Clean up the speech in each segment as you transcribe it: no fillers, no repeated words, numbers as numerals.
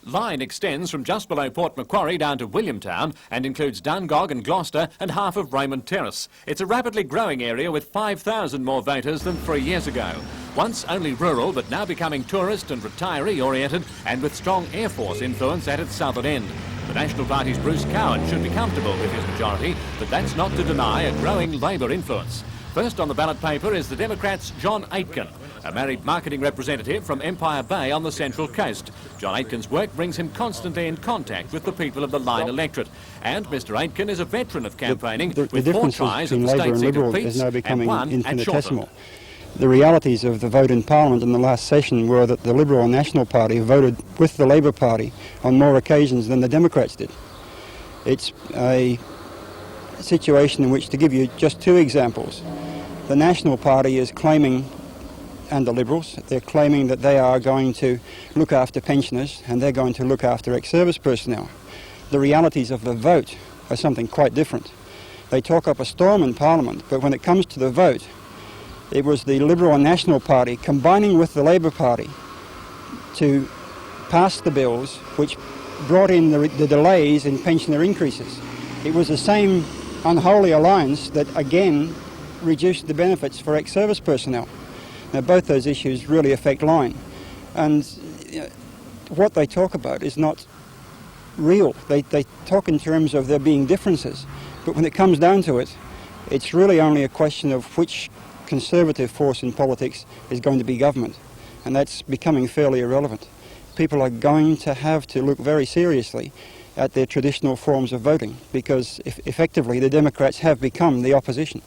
Line extends from just below Port Macquarie down to Williamtown and includes Dungog and Gloucester and half of Raymond Terrace. It's a rapidly growing area with 5,000 more voters than 3 years ago. Once only rural, but now becoming tourist and retiree-oriented and with strong Air Force influence at its southern end. The National Party's Bruce Cowan should be comfortable with his majority, but that's not to deny a growing Labor influence. First on the ballot paper is the Democrats' John Aitken, a married marketing representative from Empire Bay on the Central Coast. John Aitken's work brings him constantly in contact with the people of the Line electorate. And Mr Aitken is a veteran of campaigning with 4 tries at the state seat of Pete's and 1 at Shorten. The realities of the vote in Parliament in the last session were that the Liberal and National Party voted with the Labor Party on more occasions than the Democrats did. It's a situation in which, to give you just 2 examples, the National Party is claiming, and the Liberals, they're claiming that they are going to look after pensioners and they're going to look after ex-service personnel. The realities of the vote are something quite different. They talk up a storm in Parliament, but when it comes to the vote, it was the Liberal and National Party combining with the Labor Party to pass the bills which brought in the delays in pensioner increases. It was the same unholy alliance that again reduced the benefits for ex-service personnel. Now both those issues really affect Line, and what they talk about is not real. They talk in terms of there being differences, but when it comes down to it, it's really only a question of which conservative force in politics is going to be government, and that's becoming fairly irrelevant. People are going to have to look very seriously at their traditional forms of voting, because effectively the Democrats have become the opposition.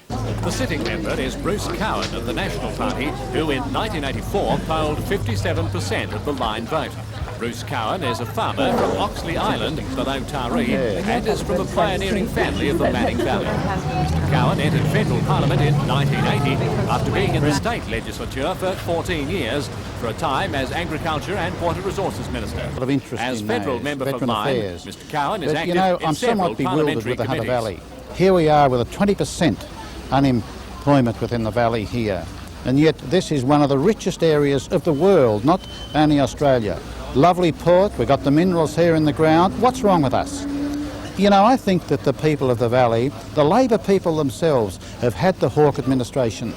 The sitting member is Bruce Cowan of the National Party, who in 1984 polled 57% of the Line vote. Bruce Cowan is a farmer from Oxley Island, below Taree, and is from a pioneering family of the Manning Valley. Mr Cowan entered federal parliament in 1980 after being in the state legislature for 14 years, for a time as Agriculture and Water Resources Minister. As federal member for Mine, Mr Cowan is active in several parliamentary committees. Hunter Valley. Here we are with a 20% unemployment within the valley here, and yet this is one of the richest areas of the world, not only Australia. Lovely port, we've got the minerals here in the ground. What's wrong with us? You know, I think that the people of the valley, the Labor people themselves, have had the Hawke administration.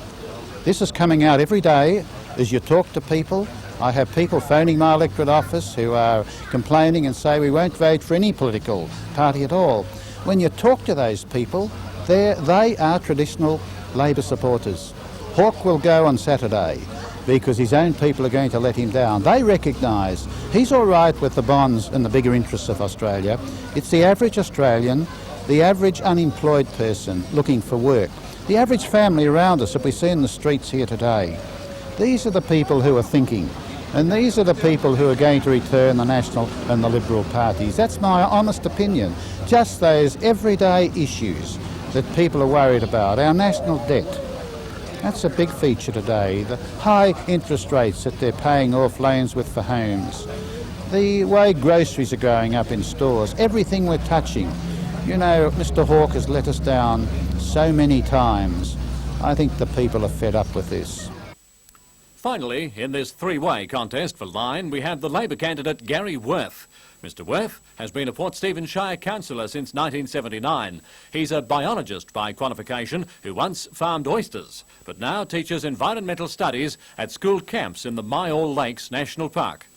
This is coming out every day as you talk to people. I have people phoning my electorate office who are complaining and say we won't vote for any political party at all. When you talk to those people, they are traditional Labor supporters. Hawke will go on Saturday because his own people are going to let him down. They recognise he's all right with the bonds and the bigger interests of Australia. It's the average Australian, the average unemployed person looking for work, the average family around us that we see in the streets here today. These are the people who are thinking, and these are the people who are going to return the National and the Liberal parties. That's my honest opinion. Just those everyday issues that people are worried about. Our national debt, that's a big feature today. The high interest rates that they're paying off loans with for homes. The way groceries are going up in stores. Everything we're touching. You know, Mr Hawke has let us down so many times. I think the people are fed up with this. Finally, in this 3-way contest for Line, we have the Labor candidate Gary Worth. Mr Worth has been a Port Stephens Shire councillor since 1979. He's a biologist by qualification who once farmed oysters, but now teaches environmental studies at school camps in the Myall Lakes National Park.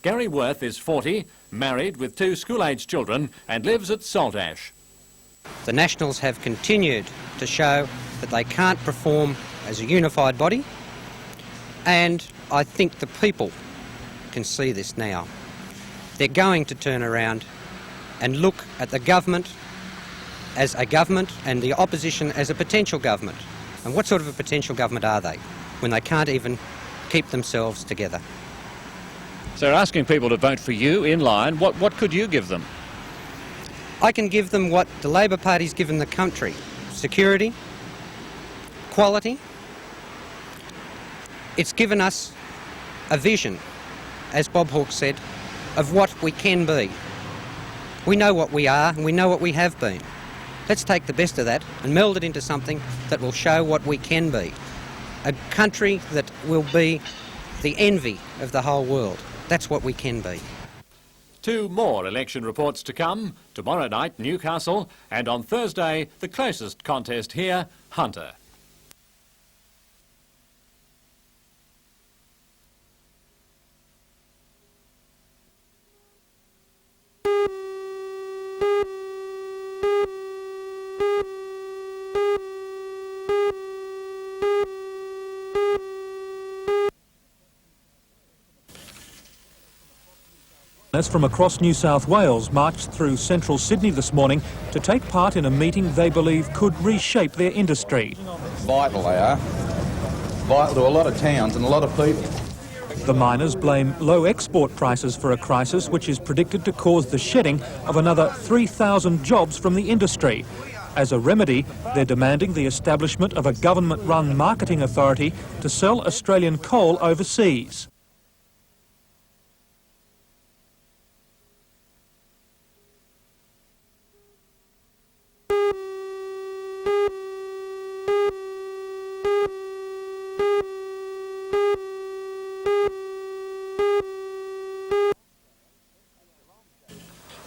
Gary Worth is 40, married with 2 school-aged children, and lives at Saltash. The Nationals have continued to show that they can't perform as a unified body, and I think the people can see this now. They're going to turn around and look at the government as a government and the opposition as a potential government. And what sort of a potential government are they when they can't even keep themselves together? So asking people to vote for you in Line, what could you give them? I can give them what the Labor Party's given the country: security, quality. It's given us a vision, as Bob Hawke said, of what we can be. We know what we are and we know what we have been. Let's take the best of that and meld it into something that will show what we can be. A country that will be the envy of the whole world. That's what we can be. 2 more election reports to come. Tomorrow night, Newcastle, and on Thursday, the closest contest here, Hunter. From across New South Wales marched through central Sydney this morning to take part in a meeting they believe could reshape their industry. Vital they are. Vital to a lot of towns and a lot of people. The miners blame low export prices for a crisis which is predicted to cause the shedding of another 3,000 jobs from the industry. As a remedy, they're demanding the establishment of a government-run marketing authority to sell Australian coal overseas.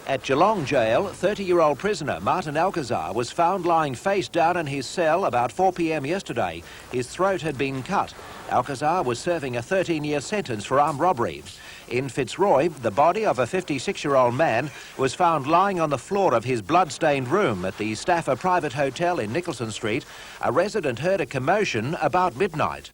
At Geelong Jail, 30-year-old prisoner Martin Alcazar was found lying face down in his cell about 4 p.m. yesterday. His throat had been cut. Alcazar was serving a 13-year sentence for armed robbery. In Fitzroy, the body of a 56-year-old man was found lying on the floor of his blood-stained room at the Stafford Private Hotel in Nicholson Street. A resident heard a commotion about midnight.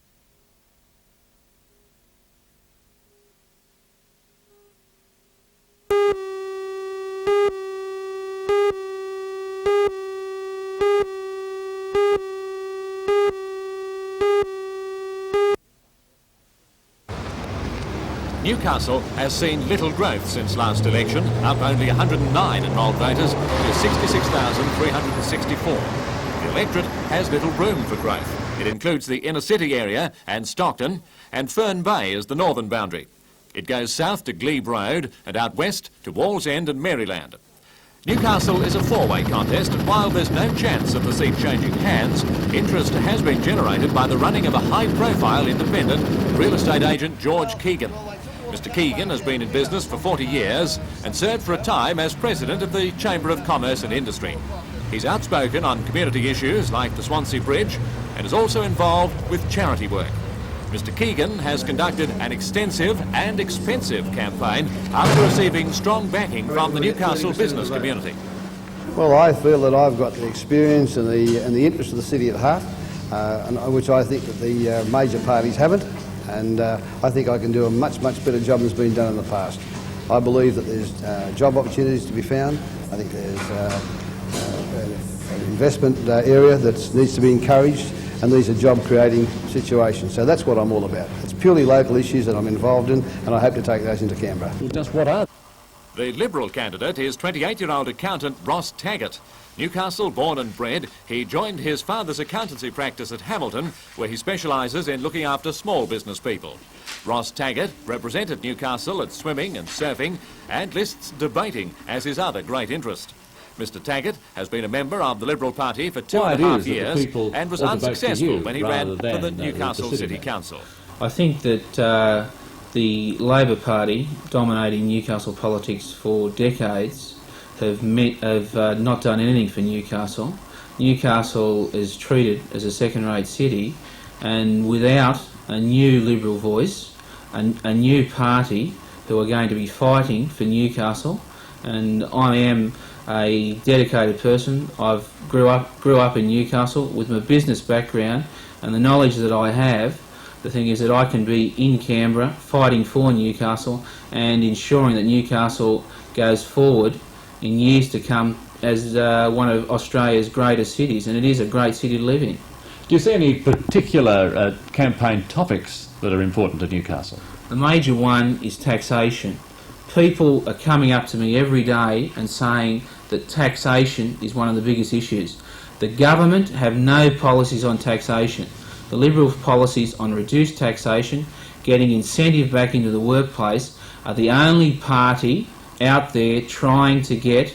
Newcastle has seen little growth since last election, up only 109 enrolled voters to 66,364. The electorate has little room for growth. It includes the inner city area and Stockton, and Fern Bay is the northern boundary. It goes south to Glebe Road and out west to Wallsend and Maryland. Newcastle is a four-way contest, and while there's no chance of the seat changing hands, interest has been generated by the running of a high-profile independent real estate agent, George Keegan. Mr Keegan has been in business for 40 years and served for a time as president of the Chamber of Commerce and Industry. He's outspoken on community issues like the Swansea Bridge and is also involved with charity work. Mr Keegan has conducted an extensive and expensive campaign after receiving strong backing from the Newcastle business community. Well, I feel that I've got the experience and the interest of the city at heart, which I think that the major parties haven't. And I think I can do a much better job than's been done in the past. I believe that there's job opportunities to be found. I think there's an investment area that needs to be encouraged, and these are job-creating situations. So that's what I'm all about. It's purely local issues that I'm involved in, and I hope to take those into Canberra. Just what are the Liberal candidate is 28-year-old accountant Ross Taggart. Newcastle born and bred, he joined his father's accountancy practice at Hamilton, where he specialises in looking after small business people. Ross Taggart represented Newcastle at swimming and surfing and lists debating as his other great interest. Mr Taggart has been a member of the Liberal Party for 2.5 years and was unsuccessful when he ran for the Newcastle City Council. I think that the Labor Party, dominating Newcastle politics for decades, have not done anything for Newcastle. Newcastle is treated as a second-rate city, and without a new Liberal voice, a new party who are going to be fighting for Newcastle, and I am a dedicated person. I grew up in Newcastle with my business background and the knowledge that I have. The thing is that I can be in Canberra fighting for Newcastle and ensuring that Newcastle goes forward in years to come as one of Australia's greatest cities, and it is a great city to live in. Do you see any particular campaign topics that are important to Newcastle? The major one is taxation. People are coming up to me every day and saying that taxation is one of the biggest issues. The government have no policies on taxation. The Liberal policies on reduced taxation, getting incentive back into the workplace, are the only party out there trying to get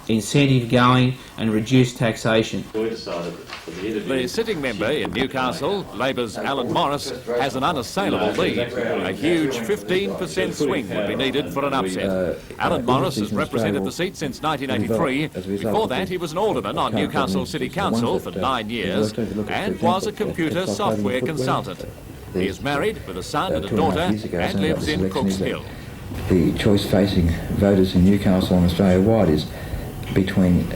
incentive going and reduce taxation. The sitting member in Newcastle, Labor's Alan Morris, has an unassailable lead. A huge 15% swing would be needed for an upset. Alan Morris has represented the seat since 1983. Before that, he was an alderman on Newcastle City Council for 9 years and was a computer software consultant. He is married with a son and a daughter and lives in Cooks Hill. The choice facing voters in Newcastle and Australia-wide is between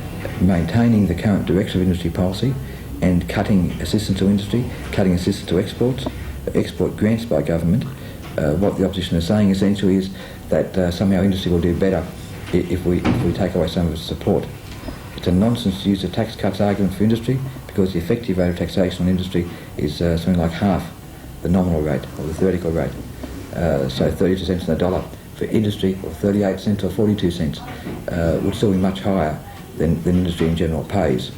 maintaining the current direction of industry policy and cutting assistance to industry, cutting assistance to exports, export grants by government. What the opposition is saying essentially is that somehow industry will do better if we take away some of its support. It's a nonsense to use the tax cuts argument for industry because the effective rate of taxation on industry is something like half the nominal rate or the theoretical rate. So 32 cents on the dollar for industry, or 38 cents or 42 cents, would still be much higher than industry in general pays.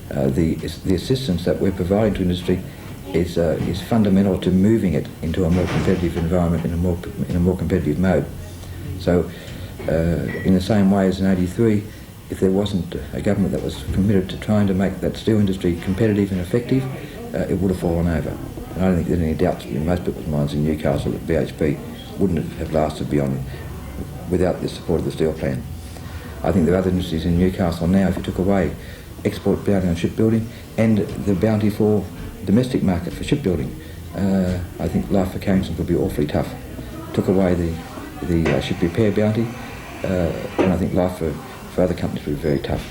The assistance that we're providing to industry is fundamental to moving it into a more competitive environment, in a more competitive mode. So, in the same way as in '83, if there wasn't a government that was committed to trying to make that steel industry competitive and effective, it would have fallen over. And I don't think there's any doubt in most people's minds in Newcastle that BHP wouldn't have lasted without the support of the steel plan. I think there are other industries in Newcastle now, if you took away export bounty on shipbuilding and the bounty for domestic market for shipbuilding, I think life for Carrington would be awfully tough. Took away the ship repair bounty, and I think life for other companies would be very tough.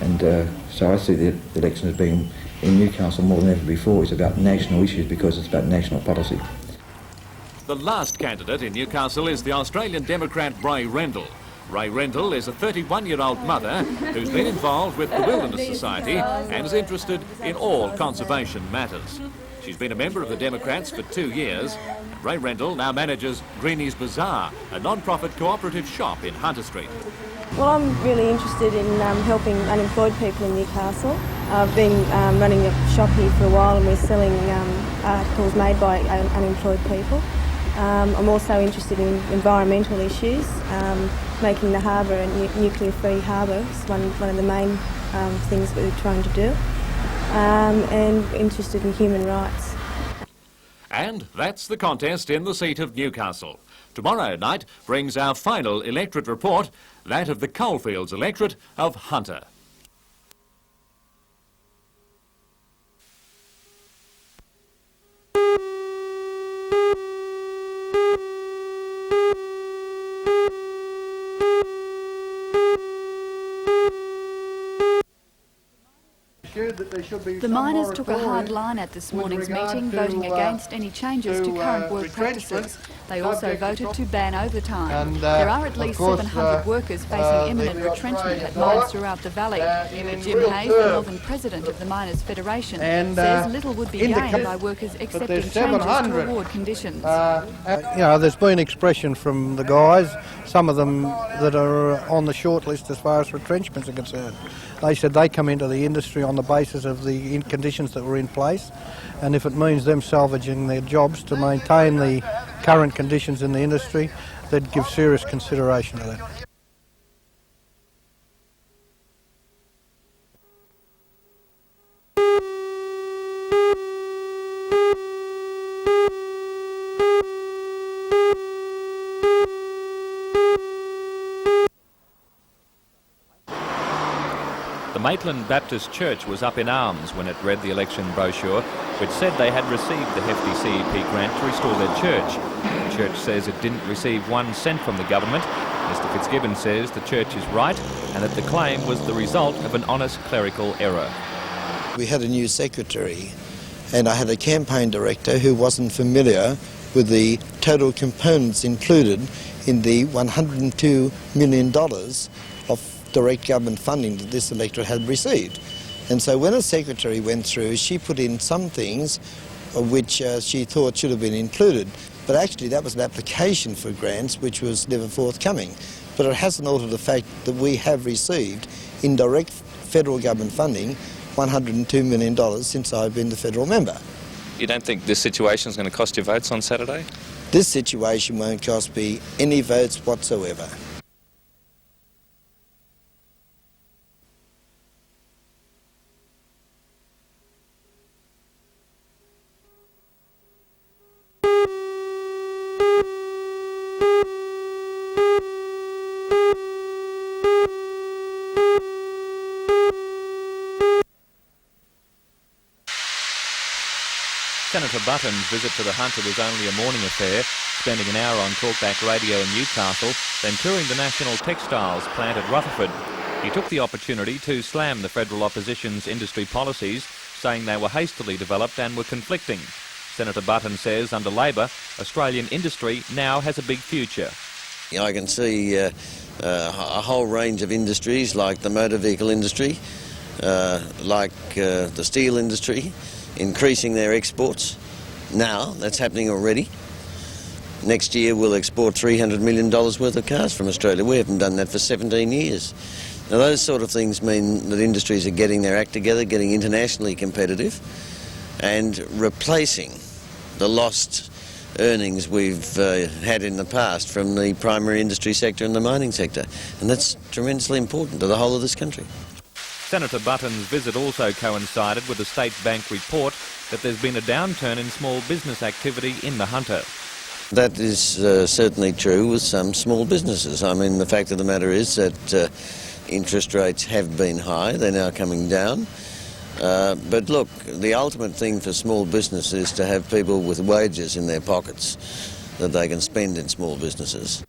And so I see the election as being, in Newcastle more than ever before, it's about national issues because it's about national policy. The last candidate in Newcastle is the Australian Democrat Ray Rendell. Ray Rendell is a 31-year-old mother who's been involved with the Wilderness Society and is interested in all conservation matters. She's been a member of the Democrats for 2 years. Ray Rendell now manages Greenie's Bazaar, a non-profit cooperative shop in Hunter Street. Well, I'm really interested in helping unemployed people in Newcastle. I've been running a shop here for a while and we're selling articles made by unemployed people. I'm also interested in environmental issues, making the harbour a nuclear-free harbour is one of the main things that we're trying to do, and interested in human rights. And that's the contest in the seat of Newcastle. Tomorrow night brings our final electorate report, that of the Coalfields electorate of Hunter. The miners took a hard line at this morning's meeting, voting against any changes to current work practices. They also voted to ban overtime. There are at least 700 workers facing imminent retrenchment at mines throughout the valley. Jim Hayes, the Northern President of the Miners' Federation, says little would be gained by workers accepting changes to award conditions. There's been expression from the guys, some of them that are on the short list as far as retrenchments are concerned. They said they come into the industry on the basis of the conditions that were in place, and if it means them salvaging their jobs to maintain the current conditions in the industry, they'd give serious consideration to that. The Maitland Baptist Church was up in arms when it read the election brochure, which said they had received the hefty CEP grant to restore their church. The church says it didn't receive 1 cent from the government. Mr Fitzgibbon says the church is right and that the claim was the result of an honest clerical error. We had a new secretary and I had a campaign director who wasn't familiar with the total components included in the $102 million of direct government funding that this electorate had received. And so when a secretary went through, she put in some things which she thought should have been included, but actually that was an application for grants which was never forthcoming. But it hasn't altered the fact that we have received in direct federal government funding $102 million since I've been the federal member. You don't think this situation is going to cost you votes on Saturday? This situation won't cost me any votes whatsoever. Senator Button's visit to the Hunter was only a morning affair, spending an hour on Talkback Radio in Newcastle, then touring the National Textiles plant at Rutherford. He took the opportunity to slam the federal opposition's industry policies, saying they were hastily developed and were conflicting. Senator Button says under Labor, Australian industry now has a big future. I can see a whole range of industries like the motor vehicle industry, like the steel industry, increasing their exports. Now, that's happening already. Next year we'll export $300 million worth of cars from Australia. We haven't done that for 17 years. Now those sort of things mean that industries are getting their act together, getting internationally competitive and replacing the lost earnings we've had in the past from the primary industry sector and the mining sector. And that's tremendously important to the whole of this country. Senator Button's visit also coincided with the State Bank report that there's been a downturn in small business activity in the Hunter. That is certainly true with some small businesses. I mean, the fact of the matter is that interest rates have been high, they're now coming down. But look, the ultimate thing for small business is to have people with wages in their pockets that they can spend in small businesses.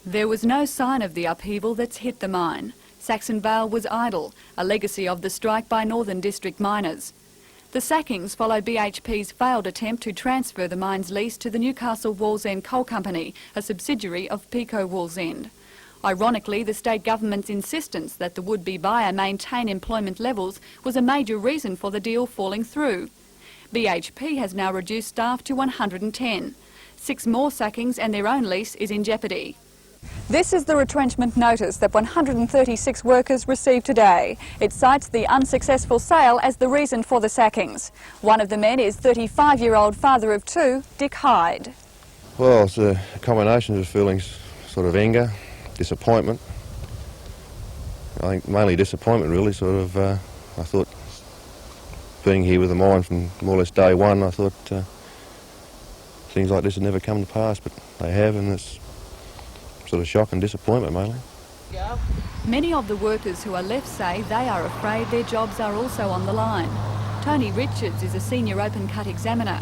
There was no sign of the upheaval that's hit the mine. Saxon Vale was idle, a legacy of the strike by Northern District miners. The sackings follow BHP's failed attempt to transfer the mine's lease to the Newcastle Wallsend Coal Company, a subsidiary of Pico Wallsend. Ironically, the state government's insistence that the would-be buyer maintain employment levels was a major reason for the deal falling through. BHP has now reduced staff to 110. 6 more sackings and their own lease is in jeopardy. This is the retrenchment notice that 136 workers received today. It cites the unsuccessful sale as the reason for the sackings. One of the men is 35-year-old father of 2, Dick Hyde. Well, it's a combination of feelings, sort of anger, disappointment. I think mainly disappointment really, I thought, being here with the mine from more or less day one, I thought things like this had never come to pass, but they have, and it's sort of shock and disappointment mainly. Many of the workers who are left say they are afraid their jobs are also on the line. Tony Richards is a senior open cut examiner.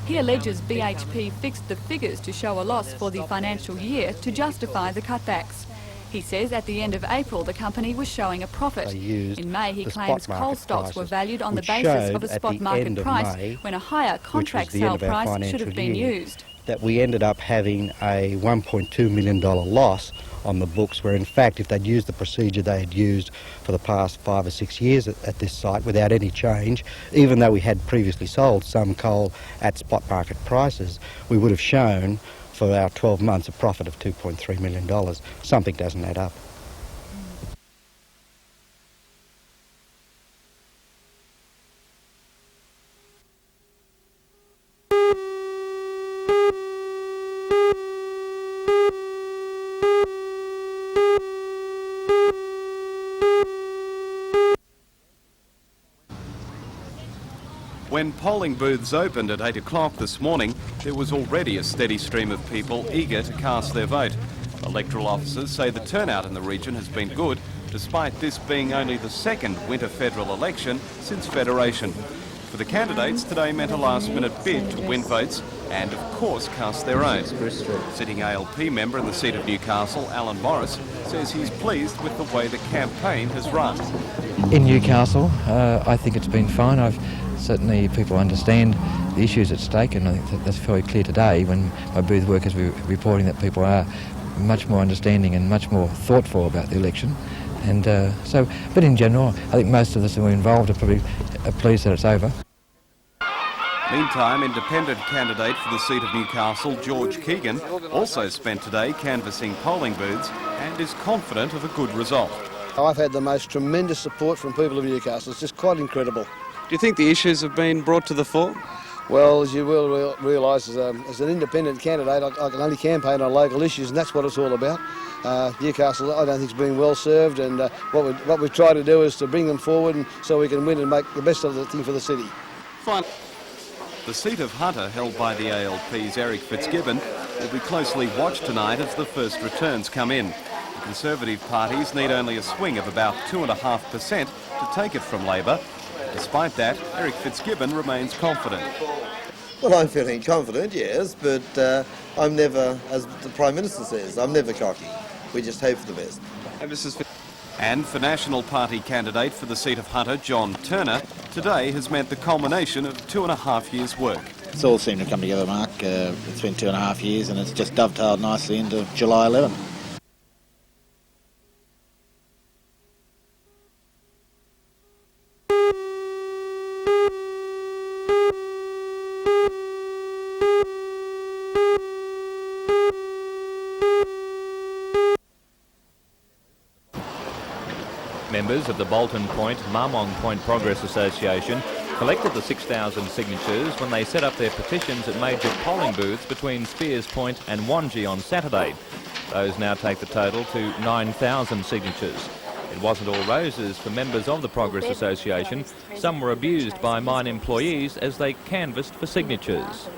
He alleges BHP fixed the figures to show a loss for the financial year to justify the cutbacks. He says at the end of April the company was showing a profit. In May he claims coal stocks were valued on the basis of a spot market price when a higher contract sale price should have been used. That we ended up having a $1.2 million loss on the books, where in fact if they'd used the procedure they had used for the past 5 or 6 years at this site without any change, even though we had previously sold some coal at spot market prices, we would have shown for our 12 months a profit of $2.3 million. Something doesn't add up. When polling booths opened at 8 o'clock this morning, there was already a steady stream of people eager to cast their vote. Electoral officers say the turnout in the region has been good, despite this being only the second winter federal election since Federation. For the candidates, today meant a last-minute bid to win votes and, of course, cast their own. Sitting ALP member in the seat of Newcastle, Alan Morris, says he's pleased with the way the campaign has run. In Newcastle, I think it's been fine. Certainly people understand the issues at stake, and I think that's very clear today when my booth workers were reporting that people are much more understanding and much more thoughtful about the election. And but in general, I think most of us who are involved are probably pleased that it's over. Meantime, independent candidate for the seat of Newcastle, George Keegan, also spent today canvassing polling booths and is confident of a good result. I've had the most tremendous support from people of Newcastle. It's just quite incredible. Do you think the issues have been brought to the fore? Well, as you will realise, as an independent candidate, I can only campaign on local issues, and that's what it's all about. Newcastle, I don't think, is being well served, and what we try to do is to bring them forward and so we can win and make the best of the thing for the city. Fine. The seat of Hunter, held by the ALP's Eric Fitzgibbon, will be closely watched tonight as the first returns come in. The Conservative parties need only a swing of about 2.5% to take it from Labor. Despite that, Eric Fitzgibbon remains confident. Well, I'm feeling confident, yes, but I'm never, as the Prime Minister says, I'm never cocky. We just hope for the best. And for National Party candidate for the seat of Hunter, John Turner, today has meant the culmination of 2.5 years' work. It's all seemed to come together, Mark. It's been 2.5 years and it's just dovetailed nicely into July 11. Members of the Bolton Point, Marmong Point Progress Association collected the 6,000 signatures when they set up their petitions at major polling booths between Spears Point and Wangi on Saturday. Those now take the total to 9,000 signatures. It wasn't all roses for members of the Progress Association. Some were abused by mine employees as they canvassed for signatures.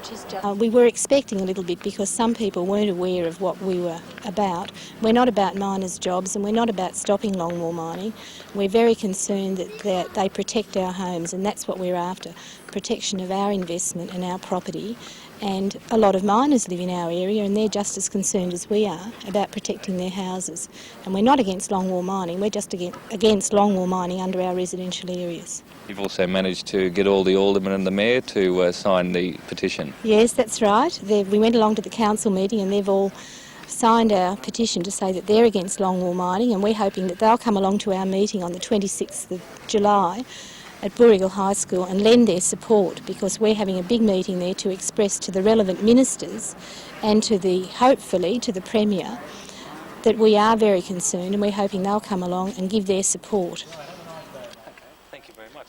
We were expecting a little bit because some people weren't aware of what we were about. We're not about miners' jobs and we're not about stopping longwall mining. We're very concerned that they protect our homes, and that's what we're after, protection of our investment and our property. And a lot of miners live in our area and they're just as concerned as we are about protecting their houses. And we're not against longwall mining, we're just against longwall mining under our residential areas. You've also managed to get all the aldermen and the mayor to sign the petition. Yes, that's right. We went along to the council meeting and they've all signed our petition to say that they're against longwall mining, and we're hoping that they'll come along to our meeting on the 26th of July at Boorrigal High School and lend their support, because we're having a big meeting there to express to the relevant ministers and to hopefully to the Premier that we are very concerned, and we're hoping they'll come along and give their support. Thank you very much.